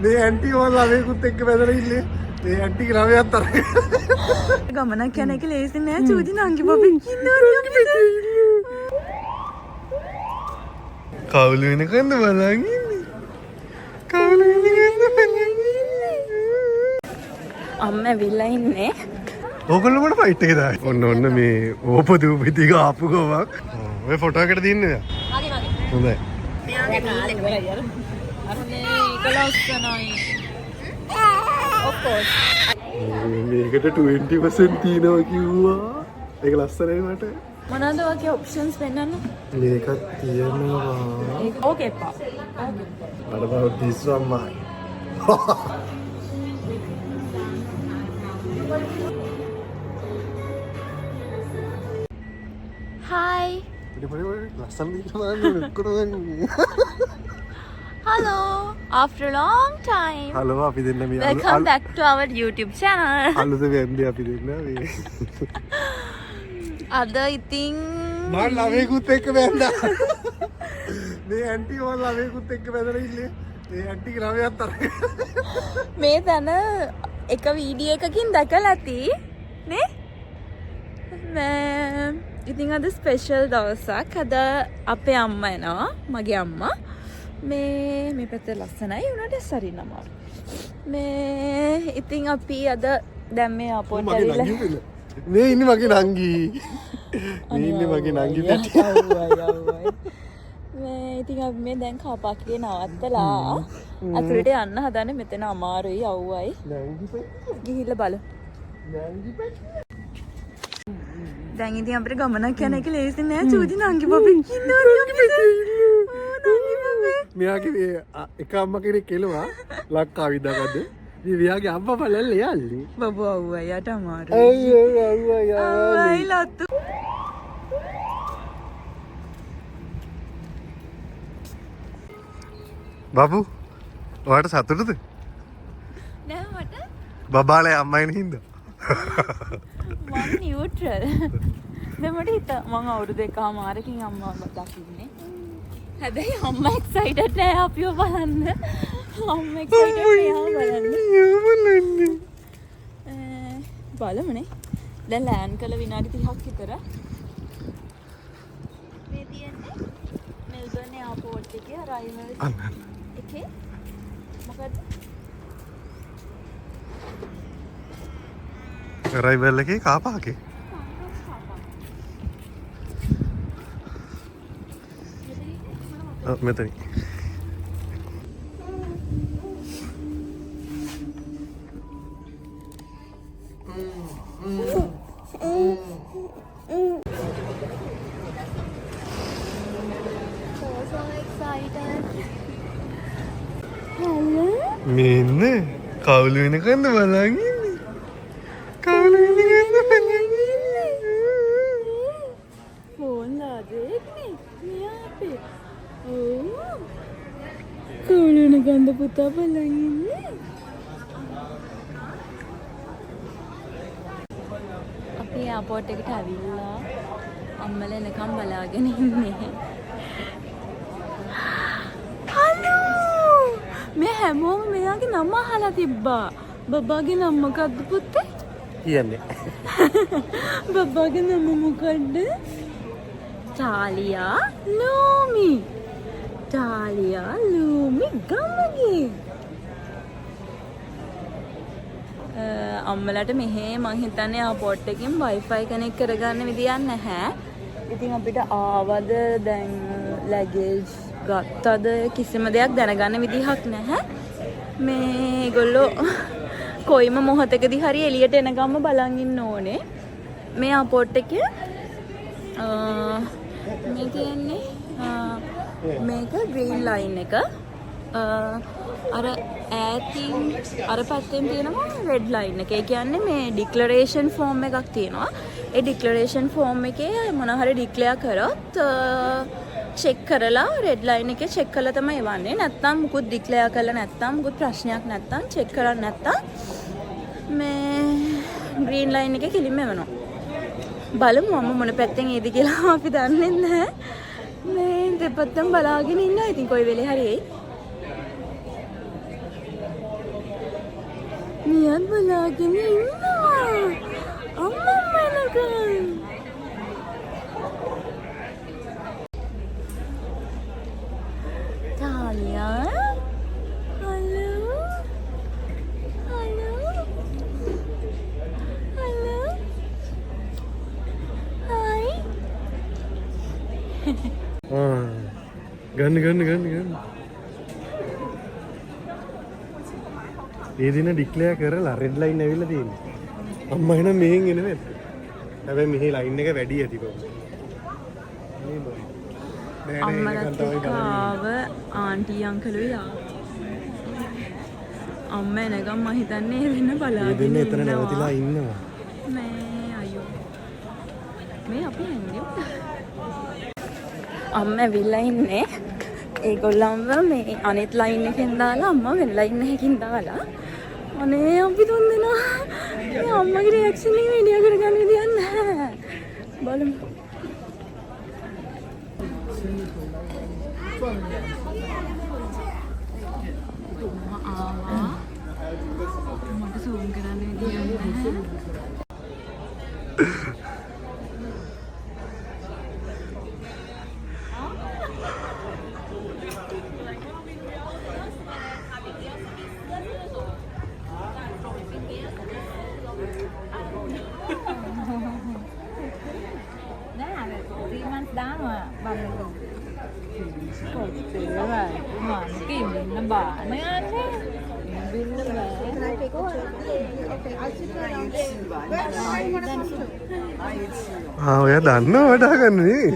මේ ඇන්ටි ඕන ළමයෙකුත් එක්ක බැඳලා ඉන්නේ. මේ ඇන්ටිගේ ළමයා අතර. ගමනක් යන එක ලේසි නෑ චූටි නංගි බබෙක් ඉන්නවනේ. කවුළු වෙනකන්ද බලන් ඉන්නේ. කවුළු වෙනකන්ද බලන් ඉන්නේ. අම්මා ඇවිල්ලා ඉන්නේ. ඕගොල්ලෝ මොන ෆයිට් එකද? ඔන්න මේ ඕපදූපිතික ආපු ගමක්. ඔය ෆොටෝ එකට දින්නේ දැන්. හොඳයි. මෙයාගේ කාලේ ඉවරයි අර. අරනේ ඒක ලස්සනයි. of course. මේකට 20% තියෙනවා කිව්වා. ඒක ලස්සනයි මට. මොනවාද වගේ ඔප්ෂන්ස් පෙන්නන්න? මේකක් තියෙනවා. ඕකේ පා. What about this one, man? Hi. ලස්සන දෙයක් Hello. After a long time. Hello අපි දෙන්න මේ Welcome back to our YouTube channel. අලුත වෙන්නේ අපි දෙන්න මේ අද ඉතින් මම ළමයෙකුත් එක්ක බැඳා මේ ඇන්ටි ඕන ළමයෙකුත් එක්ක බැඳලා ඉන්නේ මේ ඇන්ටිගේ ළමයා අතර මේ තැන එක වීඩියෝ එකකින් දැකලා ඇති නේ ඉතින් අද ස්පෙෂල් දවසක් අද අපේ අම්මා එනවා මගේ අම්මා මේ පැත්තේ ලස්සනයි උනාට සරිනම මේ ඉතින් අපි අද දැන් මේ අපෝට ඇවිල්ලා මේ ඉන්නේ මගේ නංගි මේ ඉන්නේ මගේ නංගි පැටියා මේ ඉතින් අපි මේ දැන් කාපාක්කේ නවත්තලා අතුරට යන්න හදන්නේ මෙතන අමාරුයි අවුවයි නංගි පැටියා ගිහිල්ලා බලමු නංගි පැටියා දැන් ඉතින් අපිට ගමනක් යන එක ලේසි නෑ චූටි නංගි බබෙක් ඉන්නවනේ මෙයාගේ එක අම්මා කෙනෙක් එළුවා ලක්කා විදාගද මේ මෙයාගේ අම්මා බලන්න යන්නේ බබෝ අවුවා යට අමාරුයි අයියෝ ලත්තු බබු ඔයාට සතුටුද නෑ මට බබාලේ අම්මයින් හින්දා මම නියුට්‍රල් දැන් මට හිත මම අවුරුදු 1කමාරකින් අම්මාව දකින්නේ හැබැයි අම්මා එක්සයිටඩ් නෑ අපිව බලන්න අම්මා එක්සයිටඩ් බලන්න බලමුනේ දැන් ලෑන්ඩ් කළ විනාඩි 30ක් විතර මේ තියෙන්නේ මෙල්බර්න් එයාපෝට් එකේ අරයිවල් එකේ මොකද අරයිවල් එකේ කාපාකේ මෙතන මෙන්න කවුළු වෙනකන්ද බලන් ඉන්නේ කවුළු වෙනකන්ද බලන් ඉන්නේ මොනවා දෙන්නේ මෙයා අපේ කවුළු වෙනකන්ද පුතා බලන් ඉන්නේ අපි එයාපෝට් එකට ඇවිල්ලා අම්මලා එනකම් බලාගෙන ඉන්නේ මේ හැමෝම මෙයාගේ නම අහලා තිබ්බා. බබාගේ නම මොකද්ද පුතේ? කියන්නේ. බබාගේ නම මොකද්ද? ටාලියා ලූමි. ටාලියා ලූමි ගමගේ. අම්මලාට මෙහෙ මං හිතන්නේ එයාපෝට් එකකින් Wi-Fi කනෙක්ට් කරගන්න විදියක් නැහැ. ඉතින් අපිට ආවද දැන් ලැගේජ් ගත්තද කිසිම දෙයක් දැනගන්න විදිහක් නැහැ. මේගොල්ලෝ කොයිම මොහොතකදී හරි එළියට එනකම්ම බලන් ඉන්න ඕනේ. මේ අපෝට් එකේ මේ කියන්නේ මේක ග්‍රීන් ලයින් එක. අර ඈතින් අර පැත්තෙන් තියෙනවා රෙඩ් ලයින් එක. ඒ කියන්නේ මේ ඩික්ලරේෂන් ෆෝම් එකක් තියෙනවා. ඒ ඩික්ලරේෂන් ෆෝම් එකේ මොන හරි ඩික්ලෙයාර් කරොත් චෙක් කරලා රෙඩ් ලයින් එකේ චෙක් කරලා තමයි එවන්නේ. නැත්තම් මුකුත් ඩික්ලෙයාර් කරලා නැත්තම් මුකුත් ප්‍රශ්නයක් නැත්තම් චෙක් කරන්නේ නැත්තම් මේ ග්‍රීන් ලයින් එකේ කිලිම එවනවා. බලමු මම මොන පැත්තෙන් එයිද කියලා අපි දන්නේ නැහැ. මේ දෙපැත්තෙන් බලාගෙන ඉන්නවා. ඉතින් කොයි වෙලේ හරි එයි. මියත් බලාගෙන ඉන්නවා. අම්මා මලකන්. Thalia. Hello. Hello. Hello. Hi. ගන්න ඒ දින ඩික්ලෙයාර් කරලා රෙඩ් ලයින් ඇවිල්ලා තියෙනවා. අම්මා එන මෙහෙන් එනවා. හැබැයි මෙහි ලයින් එක වැඩි ඇති කොහොමද? අම්මලත් එක්ක ආව ආන්ටි අංකලුයි ආවා. අම්මා එනකම් මම හිතන්නේ ඒ වෙන්න බලාගෙන ඒ දෙන්න එතන නැවතිලා ඉන්නවා. මේ අයියෝ. මේ අපි යන්නේ. අම්මා ඇවිල්ලා ඉන්නේ. ඒගොල්ලන්ව මේ අනිත් ලයින් එකෙන් දාලා අම්මා වෙන ලයින් එකකින් දාලා අනේ අපි තුන් දෙනා මේ අම්මගේ රියැක්ෂන් එක වීඩියෝ කරගන්න විදියක් නැහැ බලමු ආවා මට සූම් කරන්න විදියක් නැහැ ඔයා දන්නවා වඩා ගන්නේ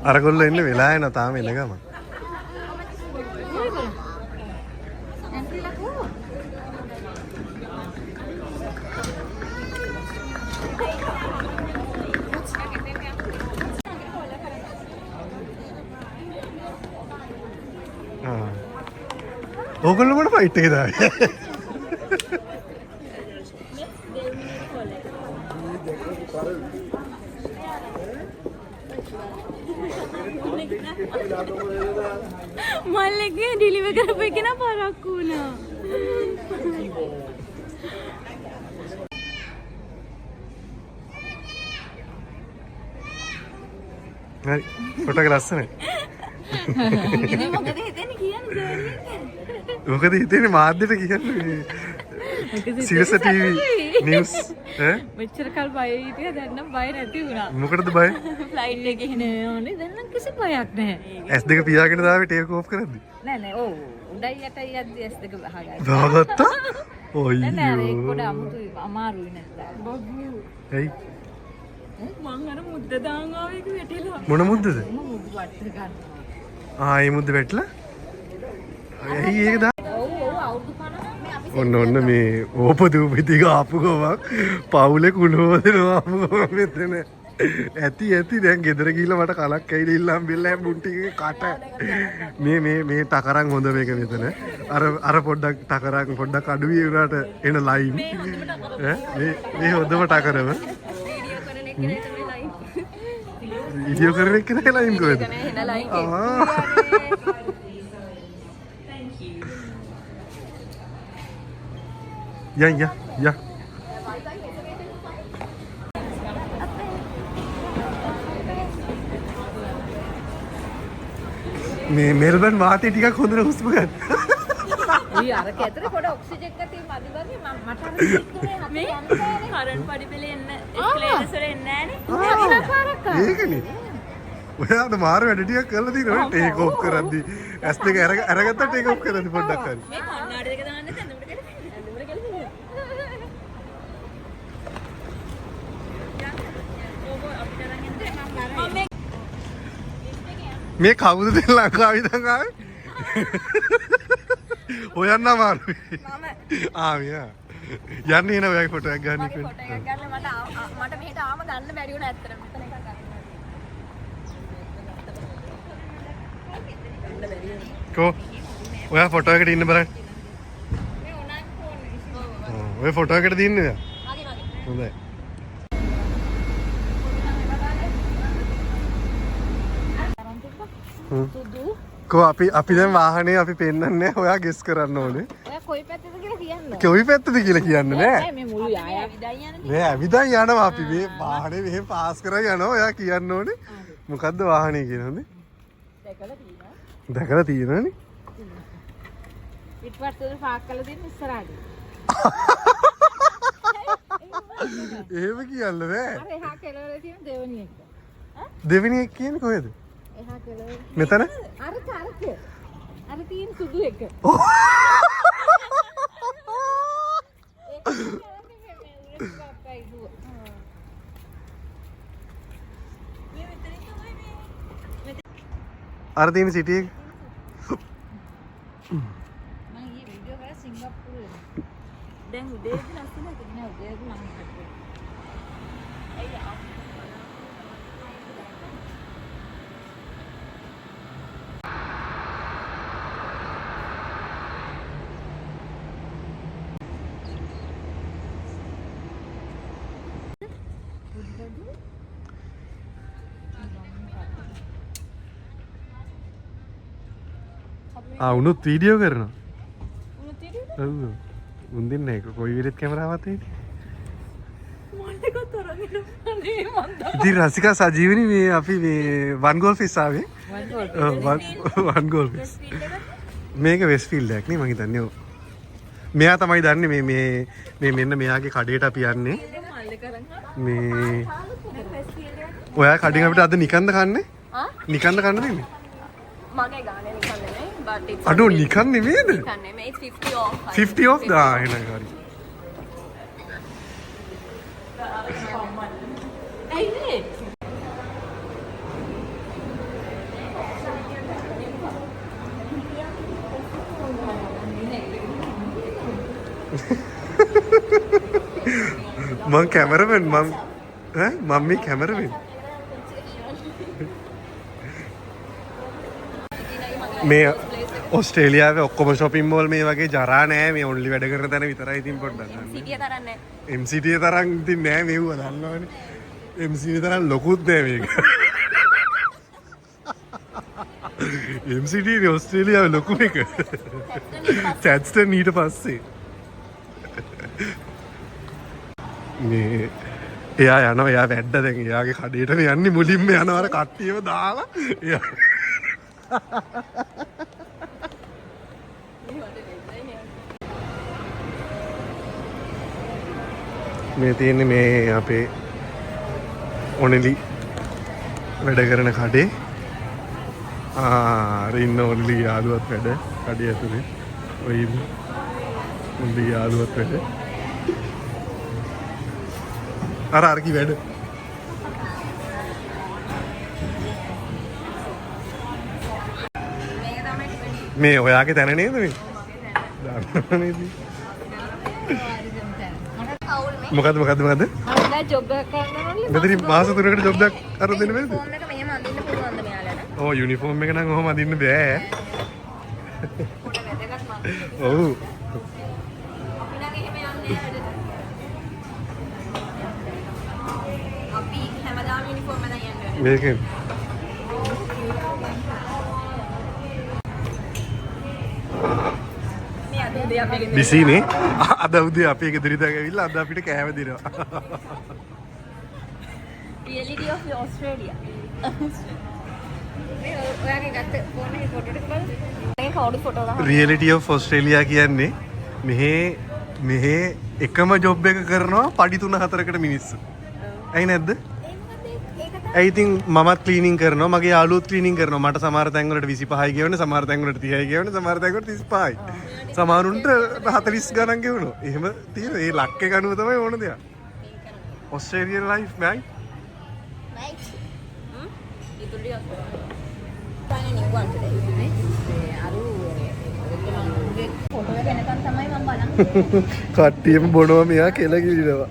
අරගොල්ලෝ එන්න වෙලා යනවා තාම එනගම ඕගොල්ලෝ මොන ෆයිට් එකද ආවේ මල්ලගේ ඩිලිවර් කරපු එක නා පරක්කු වුණා. හරි ෆොටෝ එක ලස්සනයි. ඉතින් මොකද හිතන්නේ කියන්නේ? මොකද හිතන්නේ මාධ්‍යට කියන්නේ? සිරස ටීවී නිවුස් ඈ මෙච්චර කල් බය හිටියා දැන් නම් බය නැති වුණා. මොකටද බය? ෆ්ලයිට් එකේ එන ඕනේ දැන් නම් කිසි බයක් නැහැ. S2 පියාගෙන දාවේ ටේක් ඕෆ් කරද්දි. නෑ ඔව් උඩයි යටයි යද්දි S2 වහගත්තා. දාගත්තා? ඔයෝ. නෑ ඒක පොඩ අමුතුයි අමාරුයි නැත්නම්. බබ්බු. ඇයි? මං අර මුද්ද දාන් ආවේ ඒක වැටිලා. මොන මුද්දද? මුද්ද වට ගන්න. ඒ මුද්ද වැටලා? ඇයි ඒක දා? ඔව් අවුරුදු 50 ඔන්න මේ ඕපදූප ටික ආපු ගමන් පවුලේ කුණුවදෙනවා ආපු ගමන් මෙතන ඇති දැන් ගෙදර ගිහිල්ලා මට කලක් ඇවිල්ලා ඉල්ලම් බෙල්ලම් බුන් ටිකේ කට මේ ටකරන් හොඳ මේක මෙතන අර පොඩ්ඩක් ටකරන් පොඩ්ඩක් අඩු වුණාට එන ලයින් මේ හොඳම ටකරම වීඩියෝ කරන එක නේ ලයින් කොහෙද Ja. මේ මෙල්බන් වාතය ටිකක් හොඳට හුස්ම ගන්න. ඊ අර කැතර පොඩ ඔක්සිජන් එකක් තියෙන මදි වගේ මට අර ඉක්කනේ මේ කරන්ට් පඩි පෙළ එන්න එස්කලේටර්ස් වල එන්නේ නෑනේ. ඒකනේ. ඔයාට මාර වැඩ ටිකක් කරලා තියෙනවා ටේක් ඔෆ් කරද්දි. S2 අරගත්තා ටේක් ඔෆ් කරද්දි පොඩ්ඩක් හරි. මේ කන්නාඩි දෙක දාන්න දැන් මේ කවුද දැන් ලංකාවේ ඉඳන් ආවේ? හොයන්න අමාරුයි. මෙයා. යන්නේ එන ඔයගේ ෆොටෝ එකක් ගන්න ෆොටෝ එකක් ගන්න මට මෙහෙට ආවම ගන්න බැරි වුණා ඇත්තටම. මෙතන එකක් ගන්න. කො ඔයා ෆොටෝ එකට ඉන්න බලන්න. ඔය ෆොටෝ එකට දින්නේ දැන්. හොඳයි. කො අපි දැන් වාහනේ අපි පෙන්වන්නේ ඔයා ගෙස් කරන්න ඕනේ. ඔයා කොයි පැත්තද කියලා කියන්න. කොයි පැත්තද කියලා කියන්න නෑ. මේ මුළු යායා විදයි යන්නේ. මේ ඇවිදන් යනවා අපි මේ වාහනේ මෙහෙම පාස් කරලා යනවා. ඔයා කියන්න ඕනේ මොකද්ද වාහනේ කියන්නේ. දැකලා තියෙනවා. දැකලා තියෙනවනේ. පිටපස්සට පාක් කරලා තියෙන ඉස්සරහට. එහෙම කියන්න බෑ. අර එහා කෙළවරේ තියෙන දෙවෙනි එක. දෙවෙනි එක කියන්නේ කොහෙද? එහා කෙළවරේ. මෙතන? අර තියෙන සුදු එක. අර තියෙන සිටි එක. මම ඊ වීඩියෝ කරා සිංගප්පූරුවේ. දැන් උදේට නැස්ති නේද? නෑ උදේට මම හිතුවා. උනුත් වීඩියෝ කරනවා. ඔව්. උන්දින්න එක කොයි විදිහට කැමරාවත් එයි. ඉතින් රසිකා සජීවනි මේ අපි මේ වන් ගෝල් ෆිස් ආවේ. වන් ගෝල් ෆිස්. මේක වෙස්ට්ෆීල්ඩ් එකක් නේ මම හිතන්නේ. ඔව්. මෙයා තමයි දන්නේ මේ මෙන්න මෙයාගේ කඩේට අපි යන්නේ. මේ ඔයා කඩෙන් අපිට අද නිකන්ද කන්නේ? නිකන්ද කන්න දෙන්නේ? මගේ ගානේ නිකන් නෙමෙයි but it's අඩෝ නිකන් නෙමෙයිද? නිකන් නෙමෙයි it's 50 off 50 off දා එහෙනම් හරි. ඇයි මං කැමරමෙන් මම මේ කැමරමෙන් මේ ඔස්ට්‍රේලියාවේ ඔක්කොම shopping mall මේ වගේ ජරා නෑ මේ ඔන්ලි වැඩ කරන තැන විතරයි ඉතින් පොඩ්ඩක් ගන්න. සිටිය තරම් නෑ. MCT තරම් ඉතින් නෑ මෙව්ව දන්නවනේ. MCT තරම් ලොකුත් නෑ මේක. MCT නේ ඔස්ට්‍රේලියාවේ ලොකු එක. චැට්ස්ටන් ඊට පස්සේ. මේ එයා යනවා එයා වැඩ දැන් එයාගේ කඩේට යන්නේ මුලින්ම යනවා අර කට්ටියව දාලා එයා මේ තියෙන්නේ මේ අපේ ඔනෙලි වැඩ කරන කඩේ අර ඉන්න ඔනෙලි යාළුවත් වැඩ කඩේ ඇතුලේ ඔය ඔනෙලි යාළුවත් වැඩ අරකි වැඩ මේ ඔයාගේ තැන නේද මේ? මොකද්ද? මම ජොබ් එකක් කරනවලු. මෙතන මාස 3කට ජොබ් එකක් අරන් දෙන්න බෑද? ෆෝම් එක මෙහෙම අඳින්න පුළුවන්ද මෙයාලට? ඔව් යුනිෆෝම් එක නම් ඔහොම අඳින්න බෑ. පොඩ වැදගත් මම. ඔව්. අපි නම් එහෙම යන්නේ අපි හැමදාම යුනිෆෝම් එකෙන් යන්නේ. මේකෙන් බිසිනේ අද උදේ අපේ ගෙදරින් ඇවිල්ලා අද අපිට කෑම දෙනවා. Reality of Australia. මේ ඔයාගේ ගත්ත ෆෝන් එකේ ෆොටෝ ටික බලන්න. මේ කවුරු ෆොටෝ ගහනවා? රියැලිටි ඔෆ් ඔස්ට්‍රේලියා කියන්නේ මෙහි එකම ජොබ් එක කරනවා පඩි 3-4කට මිනිස්සු. ඇයි නැද්ද? ඇයි ඉතින් මමත් ක්ලීනින් කරනවා මගේ යාළුවොත් ක්ලීනින් කරනවා මට සමහර තැන් වලට 25යි ගෙවන්නේ සමහර තැන් වලට 30යි ගෙවන්නේ සමහර තැන් වලට 35යි සමහරුන්ට 40 ගණන් ගෙවනවා එහෙම තියෙන ඒ ලක් එක අනුව තමයි ඕන දෙයක් ඔස්ට්‍රේලියන් ලයිෆ් මෑන් Right. Itu dia. Tanya ni one today. Aru photo එක එනකන් තමයි මම බලන්නේ. කට්ටියම බොනවා මෙයා කියලා කිලිනවා.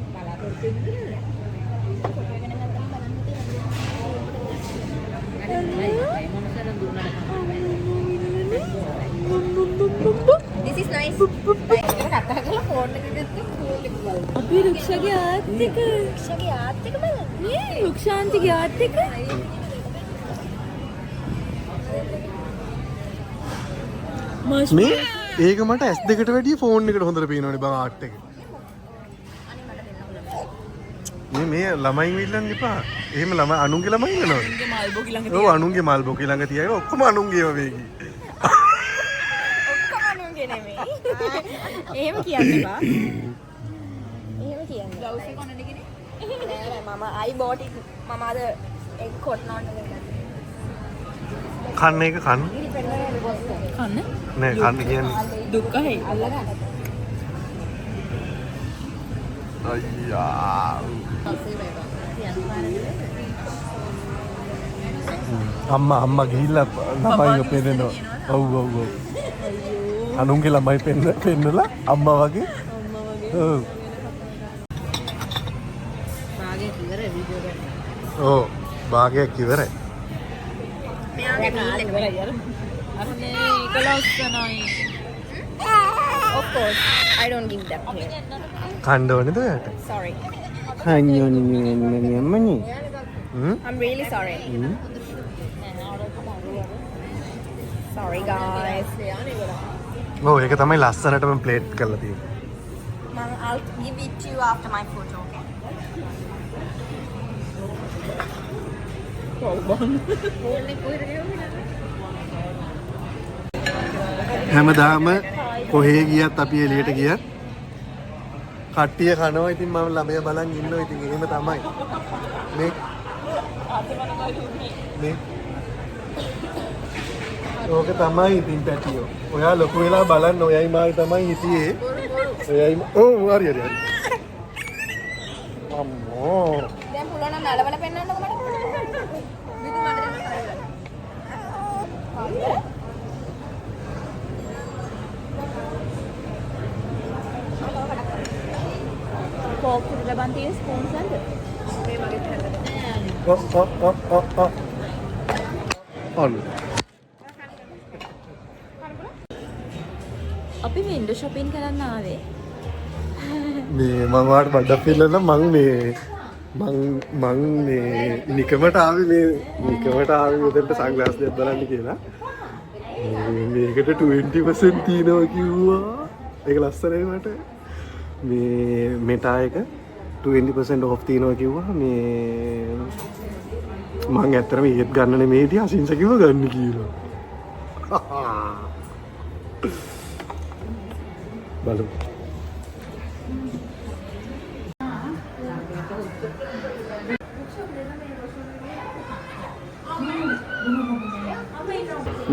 This is nice. ඒක කතා කරලා ෆෝන් එකේ අපි රුක්ෂගේ ආර්ථික නේ රුක්ෂාන්තිගේ ආර්ථික මේ ඒක මට S2 කට වැඩිය ෆෝන් එකට හොඳට පේනවනේ බං ආර්ට් එක. මේ ළමයි ඉල්ලන්න එපා. එහෙම ළමයි අනුන්ගේ ළමයි ඉන්නවද? අනුන්ගේ මල්බෝකි ළඟ ඔව් අනුන්ගේ මල්බෝකි ළඟ තියාගෙන ඔක්කොම අනුන්ගේව වේගි. ඔක්කොම අනුන්ගේ නෙමෙයි. එහෙම කියන්න එපා. එහෙම කියන්න. ග්ලව්ස් එක කොන්නද කිනේ? නෑ මම I bought it. මම අද ඒක කොට්න ඕන කන්න එක කන්න. කන්න? නෑ කන්න කියන්නේ. දුක්ඛයි. අල්ලගන්න. අයියා. අම්මා ගිහිල්ලා ළමයි පෙන්නනවා. ඔව්. අනුන්ගේ ළමයි පෙන්නලා අම්මා වගේ. ඔව්. භාගයක් ඉවරයි වීඩියෝ ගන්න. ඔව් භාගයක් ඉවරයි. මෙයාගේ මීල් එක ඉවරයි අර. අර මේ ඒක ලස්සනයි. Of course, I don't give that here. කන්න ඕනේද ඔයාට? Sorry. කන්නේ අම්මනි. I'm really sorry. Sorry guys. ඔව් ඒක තමයි ලස්සනටම ප්ලේට් කරලා තියෙන්නේ. I'll give it to you after my photo, okay? හැමදාම කොහේ ගියත් අපි එළියට ගියත් කට්ටිය කනවා. ඉතින් මම ළමයා බලන් ඉන්නවා. ඉතින් එහෙම තමයි. මේ ඕක තමයි ඉතින් පැටියෝ. ඔයා ලොකු වෙලා බලන්න. ඔයයි මායි තමයි හිටියේ. ඔයයි ඔව් හරි. අම්මෝ. දැන් පුළුවන් නම් නලවල පෙන්නන්නකො මට. විදු මට දෙන්න හරියට. Fork තිබලබන් තියෙන ස්පූන්ස් නැද්ද? මේ මගේ හැන්දට. ඔන්න. අපි වින්ඩෝ shopping කරන්න ආවේ. මේ මම වාට බඩක් පිල්ලන මං නිකමට ආවේ මෙතනට සන්ග්ලාස් දෙයක් බලන්න කියලා. මේකට 20% තියෙනවා කිව්වා. ඒක ලස්සනයි මට. මේ මෙටා එක 20% off තියෙනවා කිව්වා. මේ මං ඇත්තටම ඒත් ගන්න නෙමෙයි හිටියේ අසින්ස කිව්ව ගන්න කියලා. බලමු.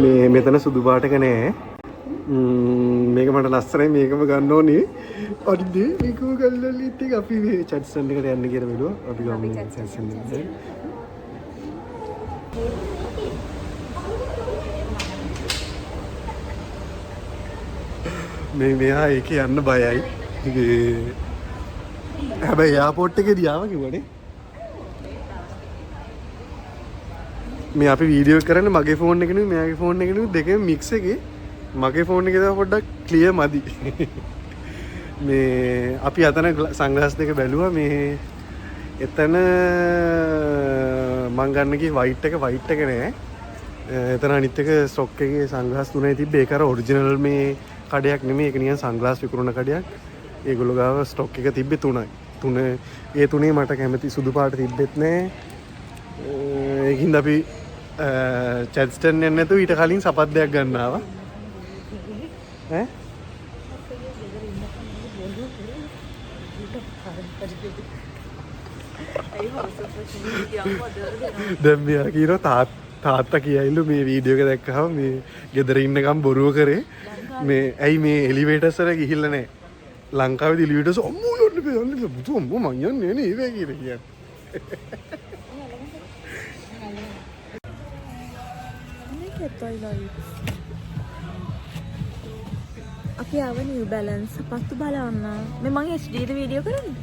මේ මෙතන සුදු පාටක නෑ. මේක මට ලස්සනයි. මේකම ගන්න ඕනේ. අරිද මේකම ගල්ලලා ඉතින් අපි මේ චැට්සන් එකට යන්න කියලා බැලුවා. අපි ගමු චැට්සන් එකට. මෙයා ඒක යන්න බයයි. හැබැයි එයාපෝට් එකේදී ආවා කිව්වනේ. මේ අපි වීඩියෝ කරන්නේ මගේ ෆෝන් එකේ මෙයාගේ ෆෝන් එකේ දෙකම මික්ස් එකේ. මගේ ෆෝන් එකේ තමයි පොඩ්ඩක් ක්ලියර් මදි. මේ අපි අතන සන්ග්ලාස් දෙක බැලුවා. මේ එතන මං ගන්න ගියේ වයිට් එක නෑ. එතන අනිත් එක ස්ටොක් එකේ සන්ග්ලාස් තුනයි තිබ්බේ. ඒක අර ඔරිජිනල් මේ කඩයක් නෙමෙයි. ඒක නිකන් සන්ග්ලාස් විකුණන කඩයක්. ඒගොල්ලෝ ගාව ස්ටොක් එක තිබ්බේ තුනයි. ඒ තුනේ මට කැමති සුදු පාට තිබ්බෙත් නෑ. ඒකින්ද අපි චැට්ස්ටන් යන්නේ නැතුව ඊට කලින් සපත්දයක් ගන්න ආවා. ඈ දැන් මෙයා කියනවා තාත්තා කියයිලු මේ වීඩියෝ එක දැක්කහම මේ ගෙදර ඉන්නකම් බොරුව කරේ. මේ ඇයි මේ එලිවේටර්ස් වල ගිහිල්ලා නැහැ. ලංකාවේ එලිවේටර්ස් අම්මෝ යන්නේ බුදු අම්මෝ මං යන්නේ නේ ඒ වගේ කියන්නේ. අපි ආව නිව් බැලන්ස් සපත්තු බලන්න. මේ මගේ HD ද වීඩියෝ කරන්නේ.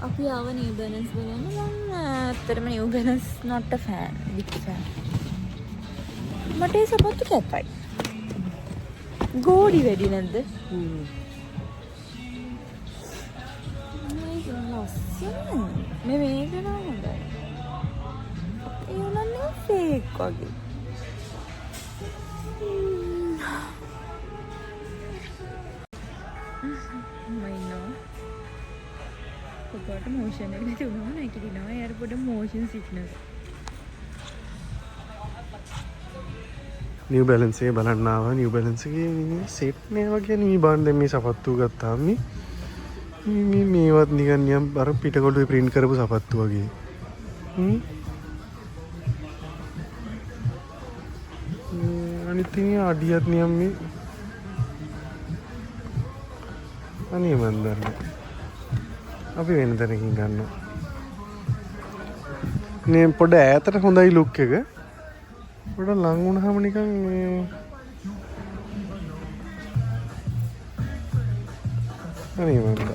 අපි ආව නිව් බැලන්ස් බලන්න. මම ඇත්තටම New balance not a fan. big fan. මට ඒ සපත්තු කැතයි. ගෝඩි වැඩි නැද්ද? මේ මේක නම් හොඳයි. ඒ උනන්නේ ෆේක් වගේ. මයින්නවා. කොකට මොෂන් එක තුනම නැකිටිනවා. යාර පොඩ මොෂන් සික්නස්. නිව් බැලන්ස් එක බලන්න ආවා. නිව් බැලන්ස් එකේ සෙට් නේ වගේ නේ බාන්න මේ සපත්තු ගත්තාම මේවත් නිකන් නියම් අර පිටකොටුවේ print කරපු සපත්තු වගේ. අනිත් ඉතින් අඩියත් නියම් මේ අනේ මන් දන්නේ. අපි වෙන තැනකින් ගන්නවා. මේ පොඩ ඈතට හොඳයි ලුක් එක. පොඩ ලං වුණාම නිකන් මේ අනේ මන්ද.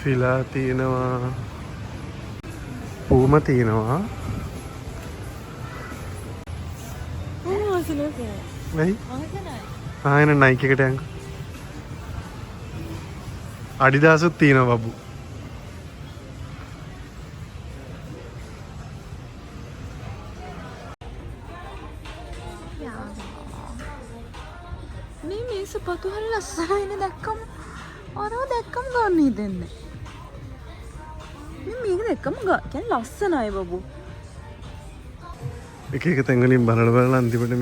ෆිලා තියෙනවා. පූම තියෙනවා. වෙයි ආයෙන නයික් එකට යන්න. අඩිදාසුත් තියෙනවා බබු. මේ සපතු හරි ලස්සනයිනේ දැක්කම. අරව දැක්කම ගන්න හිතෙන්නේ. මේක දැක්කම කියන්නේ ලස්සනයි බබු. එක එක තැන්වලින් බලලා අන්තිමට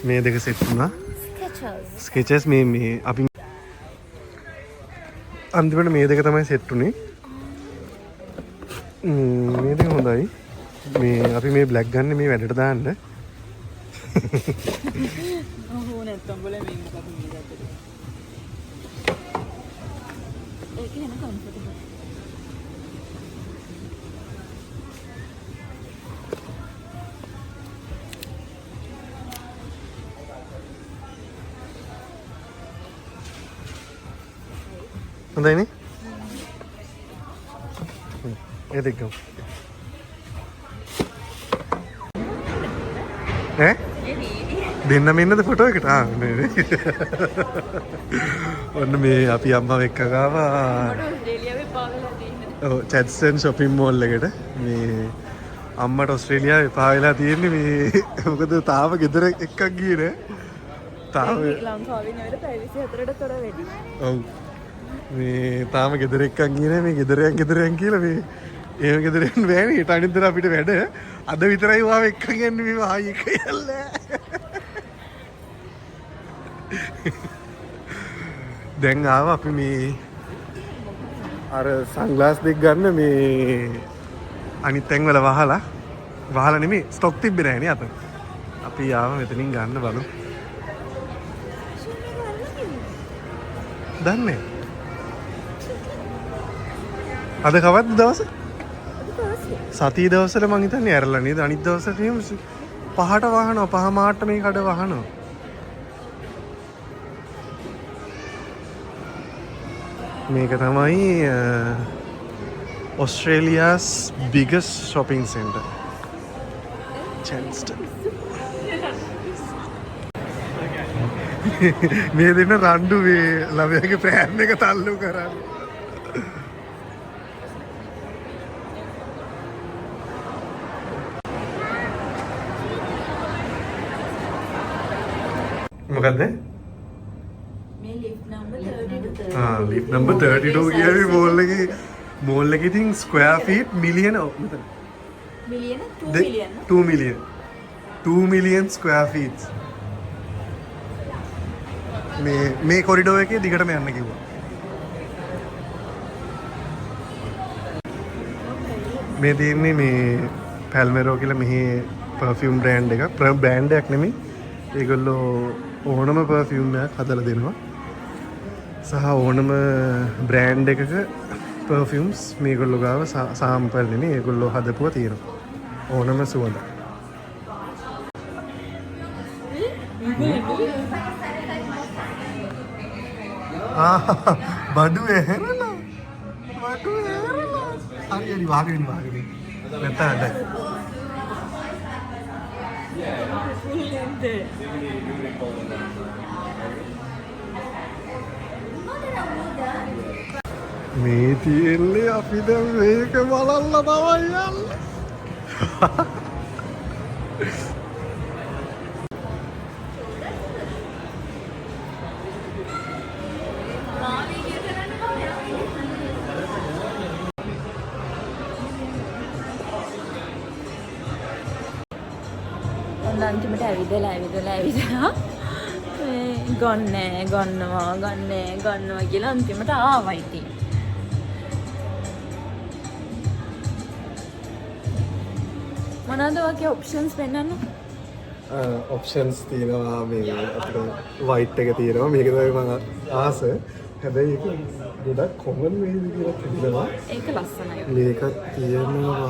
මේ දෙක සෙට් වුණා. ස්කෙචස් මේ අපි අන්තිමට මේ දෙක තමයි සෙට් වුනේ. මේ දෙක හොඳයි. මේ අපි මේ බ්ලැක් ගන්න මේ වැඩට දාන්න. ඔහො නැත්තම් බල මේ මොකක්ද මේ දැක්කද? ඒක නේ කම්ෆර්ටබල්. හොඳයි නේ? ඒ දෙක ගමු. දෙන්නම ඉන්නද ෆොටෝ එකට? නේ. ඔන්න මේ අපි අම්මා එක්ක ගාවා. ඔස්ට්‍රේලියාවේ පාවෙලා තියෙන්නේ. ඔව් චැඩ්ස්ටන් shopping mall එකට. මේ අම්මට ඔස්ට්‍රේලියාවේ පාවෙලා තියෙන්නේ මේ මොකද තාම ගෙදර එක්කක් ගියේ නෑ. තාම ලංකාවේ නේද පැය 24ට තොර වැඩි. ඔව්. මේ තාම ගෙදර එක්කක් ගියේ නෑ. මේ ගෙදරයන් කියලා මේ එහෙම ගෙදරෙන් බෑනේ. ඊට අනිද්දර අපිට වැඩ. අද විතරයි වාව එක්කන් යන්නේ මේ ආයි එක යල්ලා. දැන් ආව අපි මේ අර සන්ග්ලාස් දෙක ගන්න මේ අනිත් තැන්වල වහලා නෙමෙයි ස්ටොක් තිබ්බේ නැහැ නේ අත. අපි ආව මෙතනින් ගන්න බලමු. දන්නේ අද කවද්ද දවස? සතිය දවසට මං හිතන්නේ ඇරලා නේද? අනිත් දවසට නියම 5ට වහනවා. 5 මාට මේ කඩ වහනවා. මේක තමයි Australia's biggest shopping center. Chadstone. මේ දෙන රණ්ඩු මේ ළමයාගේ ප්‍රෑන් එක තල්ලු කරන්නේ. මොකද්ද? මේ ලිෆ්ට් නම්බර් 32. ලිෆ්ට් නම්බර් 32 කියන්නේ මෝල් එකේ ඉතින් ස්ක්වෙයාර් ෆීට් මිලියන මෙතන. මිලියන 2 මිලියන. 2 මිලියන. 2 මිලියන් ස්ක්වෙයාර් ෆීට්ස්. මේ කොරිඩෝ එකේ දිගටම යන්න කිව්වා. මේ තියෙන්නේ මේ පැල්මෙරෝ කියලා මෙහි පර්ෆියුම් බ්‍රෑන්ඩ් එකක්. බ්‍රෑන්ඩ් එකක් නෙමෙයි. ඒගොල්ලෝ ඕනම පර්ෆියුම් එකක් හදලා දෙනවා. සහ ඕනම බ්‍රෑන්ඩ් එකක පර්ෆියුම්ස් මේගොල්ලෝ ගාව සාම්පල් නෙමෙයි. ඒගොල්ලෝ හදපුවා තියෙනවා. ඕනම සුවඳ. බඩු ඇහැරලා. හරි වාගෙන. නැත්නම් මේ තියෙන්නේ අපි දැන් මේක බලන්න තමයි යන්නේ. අන්තිමට ඇවිදලා ගන්නවා කියලා අන්තිමට ආවා ඉතින්. මොනවද වගේ ඔප්ෂන්ස් පෙන්නන්න? ඔප්ෂන්ස් තියෙනවා මේ අපිට වයිට් එක තියෙනවා මේක තමයි මම ආස. හැබැයි ඒක ගොඩක් කොමන් වේද කියලා හිතනවා. ඒක ලස්සනයි. මේක තියෙනවා.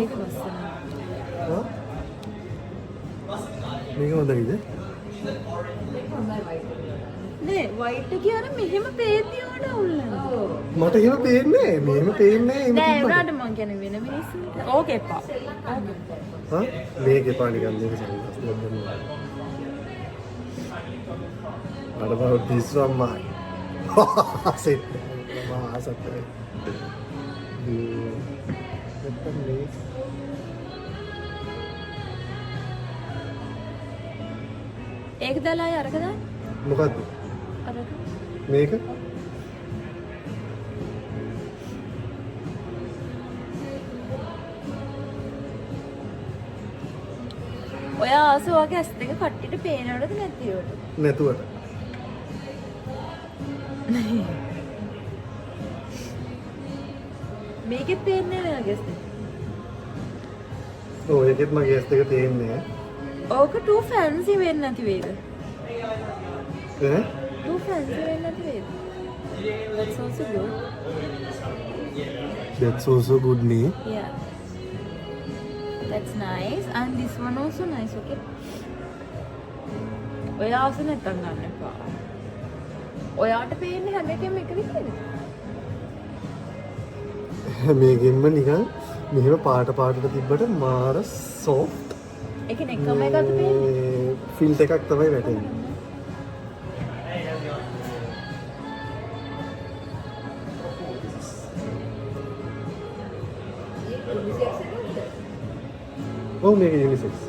ඒක ලස්සනයි. මේක හොඳයිද? නේ වයිට් එක කියන මෙහෙම පේද්දි උඩ උල්ලනවා. මට එහෙම පේන්නේ නැහැ. මෙහෙම පේන්නේ නෑ උඩට මං කියන්නේ වෙන මිනිස්සුන්ට. ඕකේ එපා. හා මේක එපා නිකන් මේක සම්පූර්ණ දෙන්නවා. What about this one, man? Sit. Mama, asapre. ඒක දාලා අරක දාන්න. මොකද්ද? අරක. මේක? ඔය ආසෝගේ ඇස් දෙක කට්ටියට පේනවද නැතිවට? නැතුවට. මේකෙත් පේන්නේ නැහැ ඇස් දෙක. ඔව් ඒකෙත් මගේ ඇස් දෙක පේන්නේ. ඕක too fancy වෙන්නේ නැති වේද? ඈ? Too fancy වෙන්නේ නැති වේද? That's also good. That's also good name. Yeah. That's nice. And this one also nice, okay? ඔයා ආස නැත්තම් ගන්න එපා. ඔයාට පේන්නේ හැම එකෙම එක විදිහද? මේකෙන්ම නිකන් මෙහෙම පාට පාටට තිබ්බට මාර soft. ඒ කියන්නේ එකම එකක් පේන්නේ. ෆිල්ට් එකක් තමයි වැටෙන්නේ. ඔව් මේක යුනිසෙක්ස්.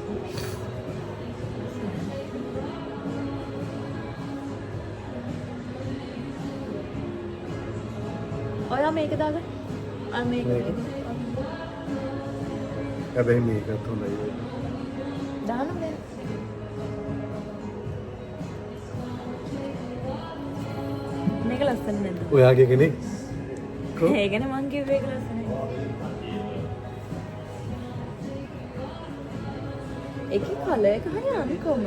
ඔයා මේක දාගන්න. අර මේක. හැබැයි මේකත් හොඳයි. දාන්න බෑ. මේක ලස්සන නේද? ඔයාගේ කෙනෙක්. ඒ ගැන මං කිව්වේ ඒක ලස්සනයි. ඒකේ කලර් එක හරි අනිකම.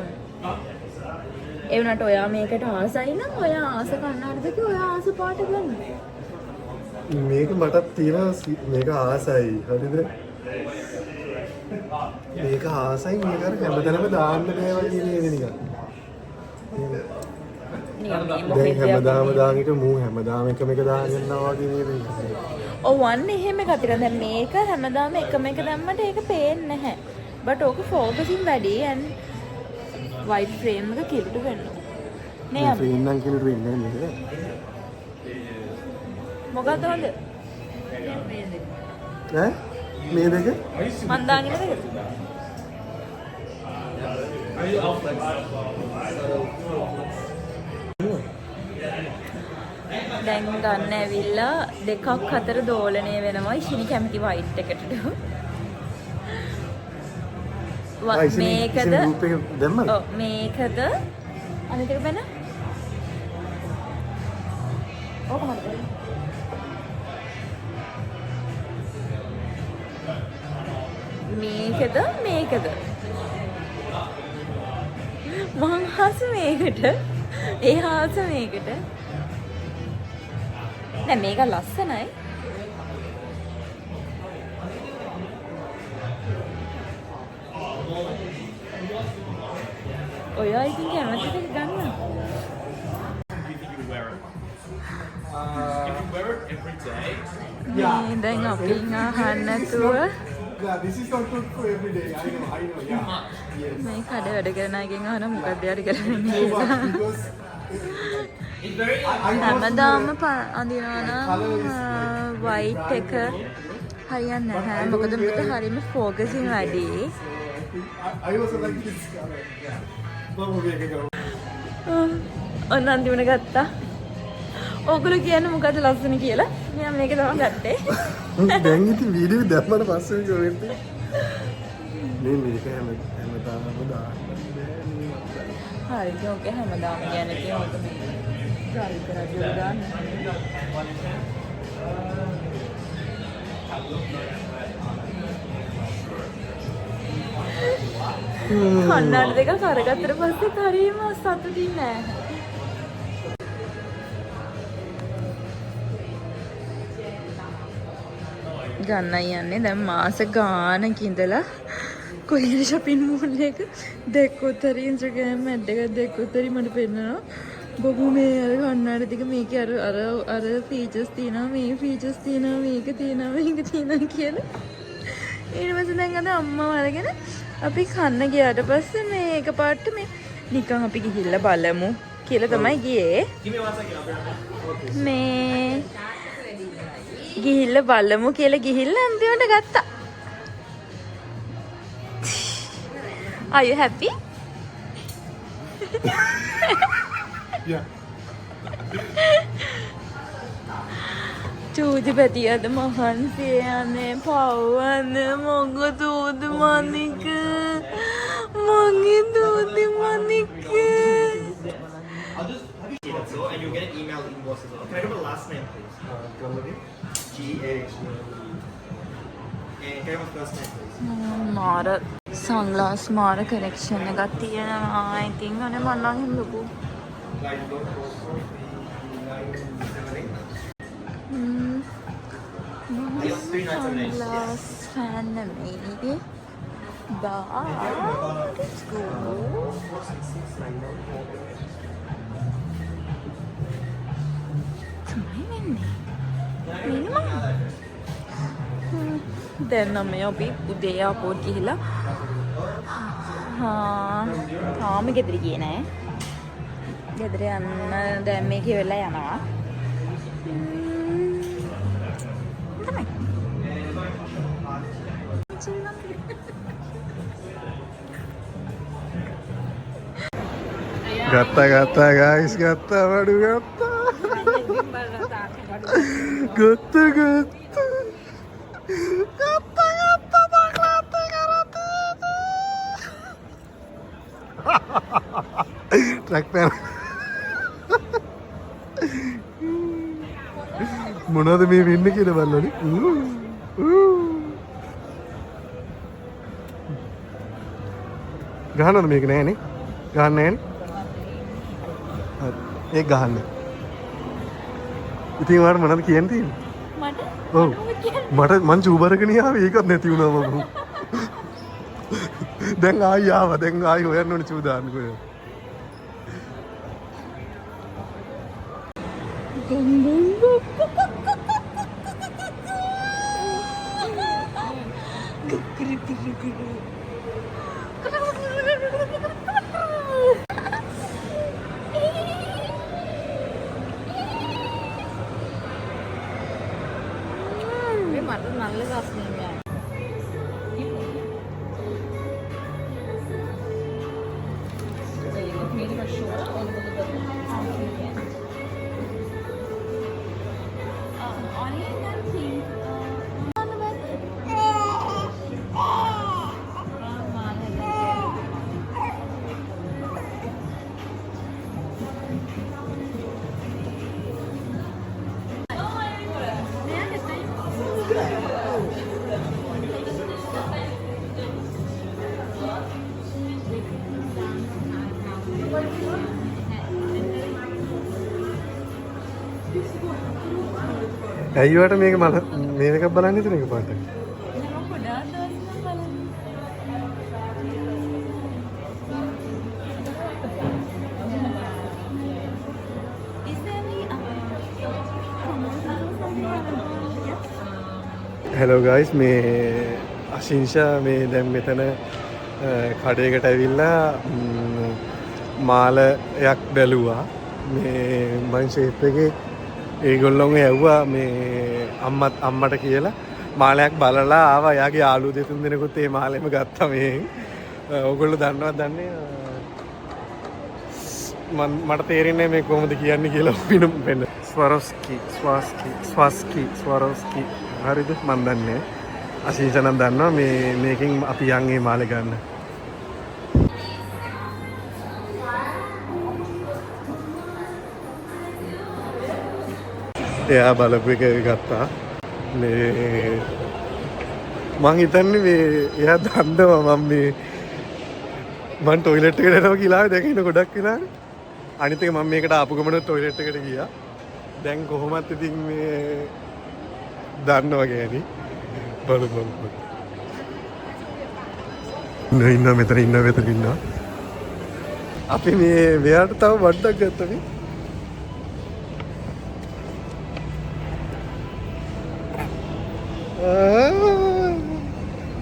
ඒ වුණාට ඔයා මේකට ආසයි නම් ඔයා ආස කන්නාඩිද ඔයා ආස පාට ගන්න. මේක මටත් තියෙනවා මේක ආසයි. හරිද? මේක ආසයි මේක අර හැමතැනම දාන්න බෑ වගේ නේද නිකන්. දැන් හැමදාම දාන එක මූ හැමදාම එකම එක දාගෙන යනවා වගේ නේද නිකන්. ඔව් වන්නේ එහෙම එකක් තියෙනවා. දැන් මේක හැමදාම එකම එක දැම්මට ඒක පේන්නේ නැහැ. but ඕක focusing වැඩි and white frame එක කිලුට වෙනවා. නේ මේ ෆ්‍රේම් නම් කිලුට වෙන්නේ නේද? මොකද හොඳ? ඈ මේ දෙක මන් දාගෙන දෙකද? දැන් ගන්න ඇවිල්ලා දෙකක් අතර දෝලණය වෙනවා. ඉෂිනි කැමති white එකට. මේකද? ඔව් මේකද? අනිත් එක වෙන? ඕක මතකද? මේකද? මං හස මේකට. ඒ හස මේකට. නෑ මේක ලස්සනයි. ඔයා ඉතින් කැමතිද ගන්න? දැන් අපි අහන්න නැතුව මේ කඩ වැඩ කරන අයගෙන් අහන මොකක්ද යාර කරන්නේ කියලා. හැමදාම අඳිනවා නම් වයිට් එක හරියන්නේ නැහැ. මොකද මට හරියම ෆෝකසින් වැඩි. ඔන්න අන්තිමට ගත්තා. ඕගොල්ලෝ කියන්නේ මොකද ලස්සන කියලා. මම මේක තමයි ගත්තේ. දැන් ඉතින් වීඩියෝ දැම්මට පස්සේ වෙන්නේ. මේ මේක හැමදාම දාන්න බෑ. හරි ඔක හැමදාම කියන්නේ තියෙනවද මේ ගල් කරලා දාන්න. කන්නාඩි දෙක කරගත්තට පස්සේ හරියම සතුටින් නෑ. ගන්නයි යන්නේ දැන් මාස ගානක ඉඳලා කොහේ shopping mall එක දැක්කොත් හරි Instagram ad එකක් දැක්කොත් හරි මට පෙන්නනවා බොහෝ මේ අර කන්නාඩි ටික මේකේ අර features තියෙනවා මේ features තියෙනවා මේක තියෙනවා මේක තියෙනවා කියලා ඊට පස්සේ දැන් අද අම්මව අරගෙන අපි කන්න ගියාට පස්සේ මේ එකපාරට මේ නිකන් අපි ගිහිල්ලා බලමු කියලා තමයි ගියේ මේ ගිහිල්ලා බලමු කියලා ගිහිල්ලා අන්තිමට ගත්තා. Are you happy? Yeah. චූදි පැටියද මහන්සිය යන්නේ පව්වන්නේ මොංග දූදි මණික මගේ දූදි මණික. So, and you'll get an email invoice as well. Can I have a last name, please? G-H. And can I have a first name, please? මාර සන්ග්ලාස් මාර කලෙක්ෂන් එකක් තියෙනවා. ඉතින් අනේ මම නම් හිමුකෝ. Like, don't go for the 978. Sunglass fan නෙමෙයි. බා. Let's go. දැන් නම් අපි උදේ ආපෝට් ගිහිලා තාම ගෙදර ගියේ නෑ. ගෙදර යන්න දැන් මේ කියවලා යනවා. තමයි. ගත්තා guys ගත්තා වඩු ගත්තා. ට්‍රැක් පැන මොනවද මේ වෙන්නේ කියලා බලන්න. ගහනවද මේක නෑනේ. ගහන්න නෑනේ. ඒක ගහන්න. ඉතින් ඔයාලට මොනවද කියන්න තියෙන්නේ? මට ඔව් මට මං චූබරගෙන ආවේ ඒකත් නැති වුණා මම. දැන් ආයි ආවා. දැන් ආයි හොයන්න ඕනේ චූ දාන්න කොහෙද. මට நல்ல රසණියක්. ඇයි වට මේක මල මේක බලන්න ඉතින් එක පාට. හෙලෝ ගයිස් මේ අශිංෂා මේ දැන් මෙතන කඩයකට ඇවිල්ලා මාලයක් බැලුවා මේ මං ෂේප් එකේ ඒගොල්ලොන්ව ඇව්වා මේ අම්මට කියලා මාලයක් බලලා ආවා. එයාගේ යාළුවෝ දෙතුන් දෙනෙකුත් මේ මාලෙම ගත්තා මෙහෙන්. ඕගොල්ලෝ දන්නවද දන්නේ මට තේරෙන්නේ මේ කොහොමද කියන්නේ කියලා පිනුම් වෙන්න. ස්වාරොස්කි හරිද මන් දන්නේ. අශීෂණන් දන්නවා මේකෙන් අපි යන්නේ මාලේ ගන්න. එයා බලපු එක ගත්තා. මේ මං හිතන්නේ මේ එයා දන්නවා මම ටොයිලට් එකට යනවා කියලා දැන් ඉන්න ගොඩක් වෙලානේ. අනිත් එක මම මේකට ආපු ගමන ටොයිලට් එකට ගියා. දැන් කොහොමත් ඉතින් මේ දන්නවා ගෑණි. බලමු. ඉන්න මෙතන. අපි මේ මෙයාට තව වඩක් ගත්තා නේ.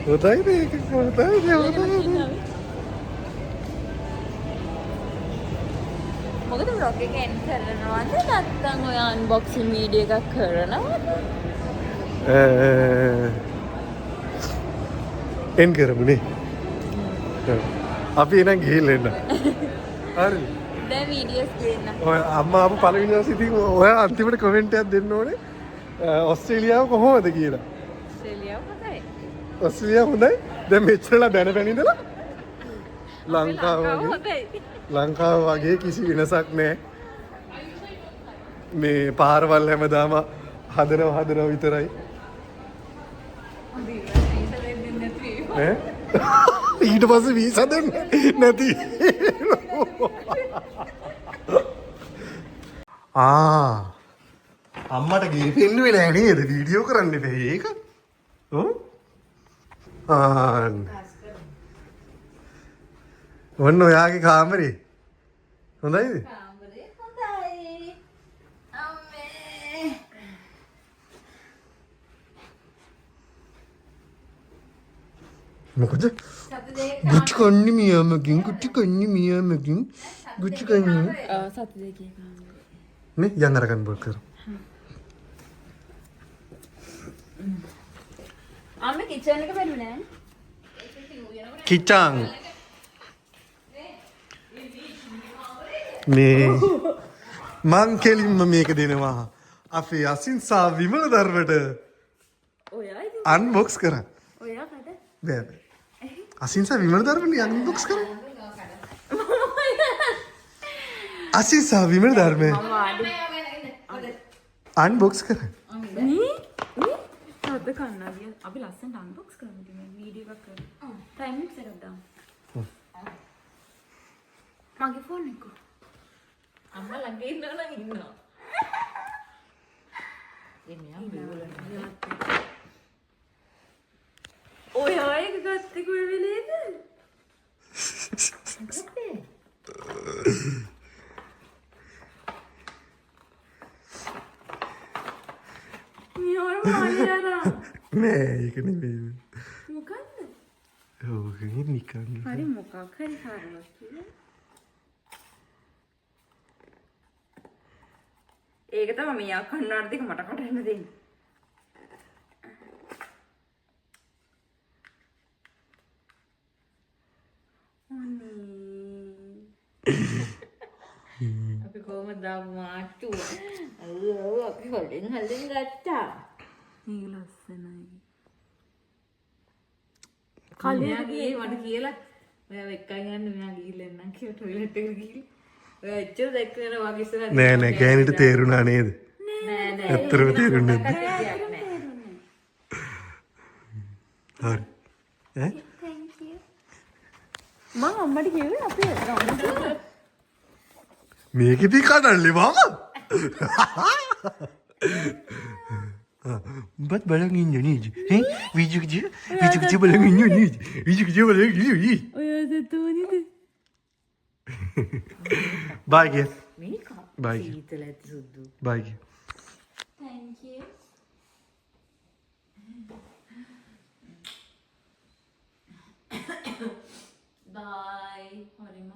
හොඳයි මේක හොඳයි. මොකද vlog එක එන්ඩ් කරනවද නැත්නම් ඔය අන්බොක්සින් වීඩියෝ එකක් කරනවද? එන් කරමුනේ. අපි එනම් ගිහිල්ලා එන්න. හරි. දැන් වීඩියෝස් දෙන්න. ඔය අම්මා ආපු පළවෙනි දවසේ ඉතින් ඔය අන්තිමට කමෙන්ට් එකක් දෙන්න ඕනේ. ඔස්ට්‍රේලියාව කොහොමද කියලා. ඔස්ට්‍රේලියාව හොඳයි. ඔස්ට්‍රේලියාව හොඳයි. දැන් මෙච්චරලා බැන ඉඳලා ලංකාව වගේ කිසි වෙනසක් නැහැ. මේ පාරවල් හැමදාම හදනවා විතරයි. ඊට පස්සේ වීසා දෙන්නේ නැති. අම්මට ගේ පෙන්නුවේ නෑ නේද? වීඩියෝ කරන්න බෑ ඒක. ඔව්. ඔන්න ඔයාගේ කාමරේ. හොඳයිද? කාමරේ හොඳයි. අම්මේ. මොකද? ගුටි කන්නේ මියාමකින් ගුටි කන්නේ. සතු දෙකේ කාමරේ. නේ යන්න අරගෙන බොල් කර. අම්මේ කිචන් එක බැලුවේ නෑ. කිචන් මේ මං කෙලින්ම මේක දෙනවා අපේ අසින්සා විමල දර්වට ඔයා ඉතින් අන්බොක්ස් කරන්න. ඔයා කඩ. බෑ. අසින්සා විමල දර්වනේ අන්බොක්ස් කරන්න. අසින්සා විමල ධර්මේ අන්බොක්ස් කරන්න. සද්ද කන්නාදිය අපි ලස්සනට අන්බොක්ස් කරමු මේ වීඩියෝ එකක් කරමු. ටයිම් එක සෙට් දාමු. මගේ ෆෝන් එක. අම්මා ළඟ ඉන්නවා. එන්නේ ඔයා ඒක ගත්තේ කොයි වෙලේද? නෑ ඒක නෙමෙයි. මොකද්ද? ඔව් නිකන්. හරි මොකක් හරි කාරණා කියලා. ඒක තමයි මෙයා කන්නාඩි දෙක මට කඩන්න දෙන්නේ. අපි කොහමද මාට්ටු? අපි හොල්ලෙන් ගත්තා. මේක ලස්සනයි. කල්ලියා ගියේ මට කියලා ඔයා එක්කන් යන්න මෙයා ගිහිල්ලා එන්නම් කියලා ටොයිලට් එකට ගිහිල්ලා. ඔයා එච්චර දැක්කේ නෑ වගේ ඉස්සරහ. නෑ ගෑනිට තේරුණා නේද? නෑ. ඇත්තටම තේරුන්නේ නැද්ද? හරි. Thank you. මම අම්මට කිව්වේ අපේ මේකෙදි කඩල්ලේ මාම. උඹත් බලන් ඉන්නේ නේද? ඈ විජුකජ බලන් ඉන්නේ නේද? විජුකජ බලන් ඉන්නේ. ඔයා දතෝනිද? බයි ගේ. මේක. බයි. සීතල ඇති සුදු. බයි ගේ. Thank you. බයි හරිම